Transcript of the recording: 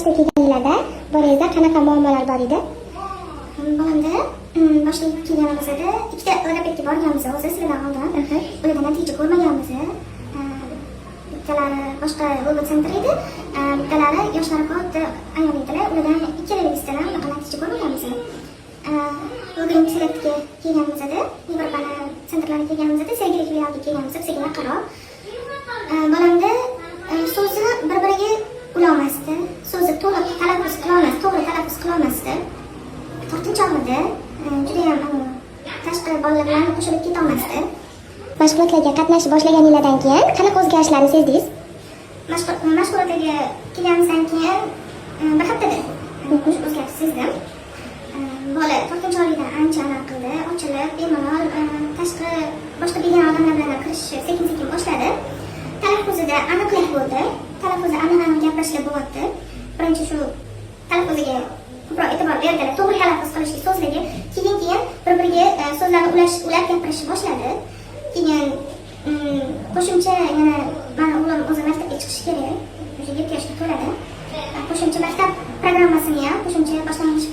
Kelganlarda boringizda qanaqa muammolar bor edi? Bolamda boshqa kelganimizda ikkita logopedga borganmiz o'zi sizlardan oldin. Ulardan natija ko'rmaganmiz. Bittalari boshqa Google Center edi. Bittalari yoshlari katta ayol edilar. Ulardan ikkalamizdan ham natija ko'rmaganmiz. Google Centerga kelganimizda, Yevropani sentrlariga kelganimizda, Sergeli filialiga kelganimizda bizga qaror. Bolamda so'zi bir-biriga ulolmasdi. So'zi to'liq talaffuz qilolmasdi, to'g'ri talaffuz qilolmasdi. 4-oyda juda ham tashqi bolalar bilan qo'shilib keta olmasdi. Mashg'ulotlarga qatnashib boshlaganingizdan keyin qanaqa o'zgarishlarni sezdingiz? Mashg'ulotlarga kelganimizdan keyin bir haftada o'zgarish sezdim. Bola 4-oyda ancha amal qildi, ochilib, bemalol tashqi boshqa bilgan odamlar bilan kirishishi sekin-sekin boshladi. Talaffuzida aniqlik bo'ldi. Talaffuzda aniq gapirishlar bo'lyapti. Birinchi shu talaffuziga ko'proq e'tibor berdilar, to'g'ri talaffuz qilishga, so'zlarga. Keyin bir-biriga so'zlarni ulab gapirishni boshladi. Keyin qo'shimcha yana meni o'g'lim o'zi maktabga chiqishi kerak. O'sha 7 yoshga to'ladi. Qo'shimcha maktab programmasini ham, qo'shimcha boshlang'ich